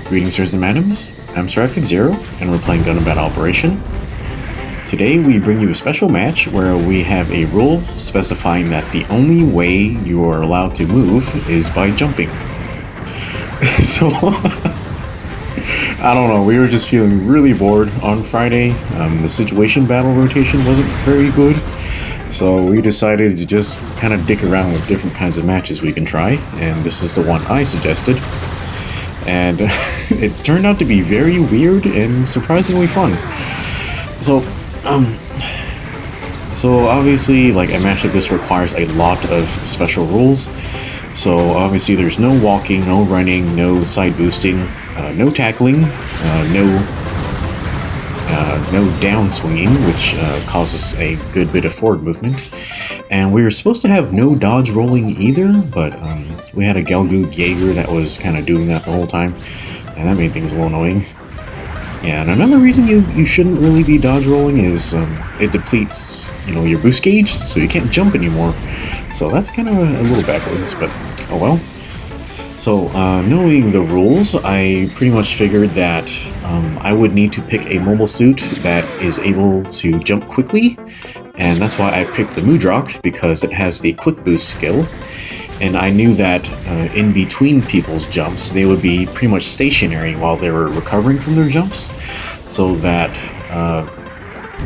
Greetings, sirs and madams. I'm Seraphic Zero, and we're playing Gundam Battle Operation. Today we bring you a special match where we have a rule specifying that the only way you are allowed to move is by jumping. So, I don't know, we were just feeling really bored on Friday. The situation battle rotation wasn't very good, so we decided to just kind of dick around with different kinds of matches we can try, and this is the one I suggested. And it turned out to be very weird and surprisingly fun. So obviously, like, a match like this requires a lot of special rules. So obviously there's no walking, no running, no side boosting, no tackling, no down swinging, which causes a good bit of forward movement. And we were supposed to have no dodge rolling either, but we had a Gelgoog Jaeger that was kind of doing that the whole time, and that made things a little annoying. Yeah, and another reason you shouldn't really be dodge rolling is it depletes, your boost gauge, so you can't jump anymore. So that's kind of a little backwards, but oh well. So, knowing the rules, I pretty much figured that I would need to pick a mobile suit that is able to jump quickly, and that's why I picked the Mudrock, because it has the quick boost skill, and I knew that in between people's jumps, they would be pretty much stationary while they were recovering from their jumps, so that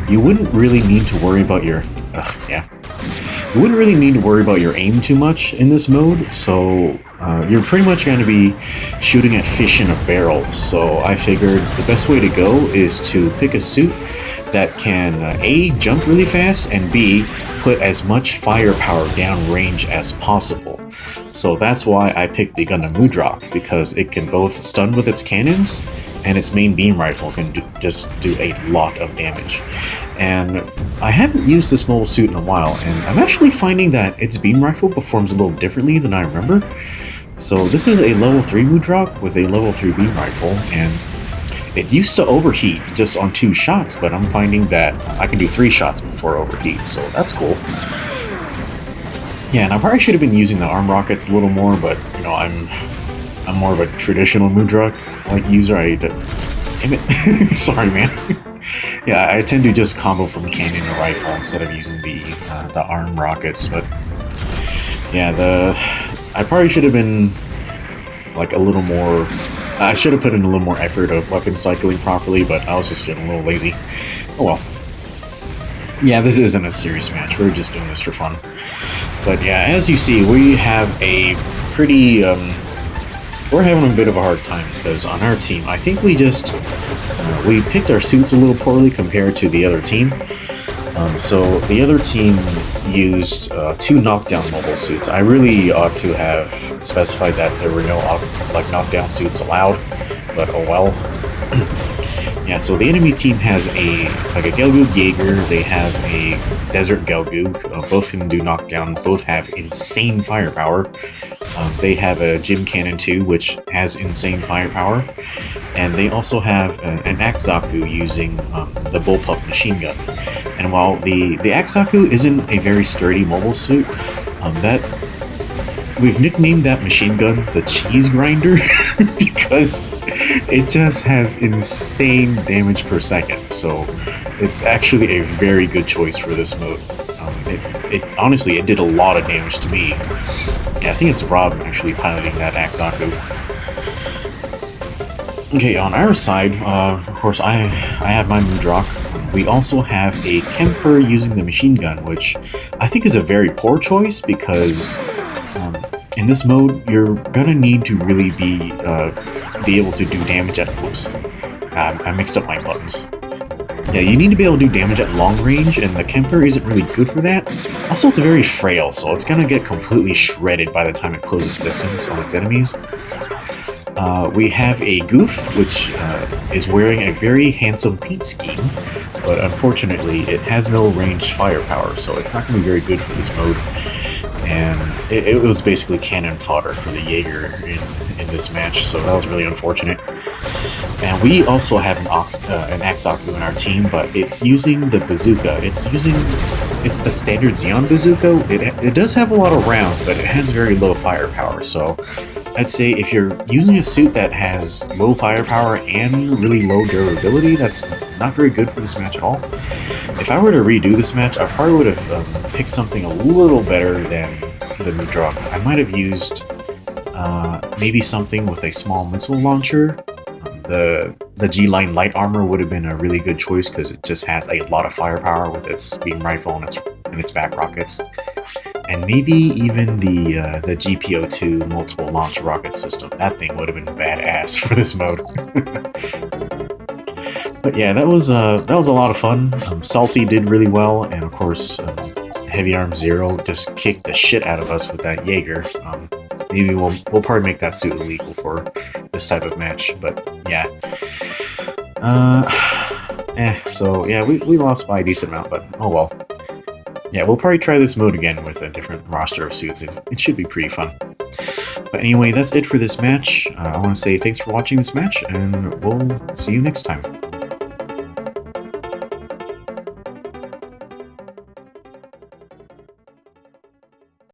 you wouldn't really need to worry about your... You wouldn't really need to worry about your aim too much in this mode, so you're pretty much going to be shooting at fish in a barrel. So I figured the best way to go is to pick a suit that can A, jump really fast, and B, put as much firepower downrange as possible. So that's why I picked the Gundam Mudrock, because it can both stun with its cannons, and its main beam rifle can just do a lot of damage. And I haven't used this mobile suit in a while, and I'm actually finding that its beam rifle performs a little differently than I remember. So this is a level 3 Mudrock with a level 3 beam rifle, and it used to overheat just on 2 shots, but I'm finding that I can do 3 shots before overheat, so that's cool. Yeah, and I probably should have been using the arm rockets a little more, but I'm more of a traditional Mudrock user. Damn it. Sorry, man. Yeah, I tend to just combo from cannon to rifle instead of using the arm rockets, but yeah, I probably should have been a little more... I should have put in a little more effort of weapon cycling properly, but I was just feeling a little lazy. Oh well. Yeah, this isn't a serious match, we're just doing this for fun. But yeah, as you see, we have a pretty... we're having a bit of a hard time, because on our team, I think we picked our suits a little poorly compared to the other team. So the other team used 2 knockdown mobile suits. I really ought to have specified that there were no knockdown suits allowed, but oh well. Yeah, so the enemy team has a Gelgoog Jaeger, they have a Desert Gelgoog, both can do knockdown, both have insane firepower. They have a Gym Cannon 2, which has insane firepower, and they also have an Axaku using the Bullpup machine gun. And while the Axaku isn't a very sturdy mobile suit, we've nicknamed that machine gun the Cheese Grinder because it just has insane damage per second, so it's actually a very good choice for this mode. Honestly, it did a lot of damage to me. Yeah, I think it's Rob actually piloting that Axaku. Okay, on our side, of course, I have my Mudrock. We also have a Kemper using the machine gun, which I think is a very poor choice because in this mode, you're gonna need to really be able to do damage at... Whoops. I mixed up my buttons. Yeah, you need to be able to do damage at long range, and the Kemper isn't really good for that. Also, it's very frail, so it's gonna get completely shredded by the time it closes distance on its enemies. We have a Goof, which is wearing a very handsome paint scheme, but unfortunately it has no ranged firepower, so it's not going to be very good for this mode. and it was basically cannon fodder for the Jaeger in this match, so that was really unfortunate. And we also have an Axaku in our team, but it's using the bazooka. It's the standard Xeon bazooka. It does have a lot of rounds, but it has very low firepower. So I'd say if you're using a suit that has low firepower and really low durability, that's not very good for this match at all. If I were to redo this match, I probably would have picked something a little better than the Mudrock. I might have used maybe something with a small missile launcher. The G-Line light armor would have been a really good choice because it just has a lot of firepower with its beam rifle and its back rockets. And maybe even the GPO-2 multiple launch rocket system. That thing would have been badass for this mode. But yeah, that was a lot of fun. Salty did really well, and of course, Heavy Arm Zero just kicked the shit out of us with that Jaeger. Maybe we'll probably make that suit illegal for this type of match, but yeah. So yeah, we lost by a decent amount, but oh well. Yeah, we'll probably try this mode again with a different roster of suits. It should be pretty fun. But anyway, that's it for this match. I want to say thanks for watching this match, and we'll see you next time.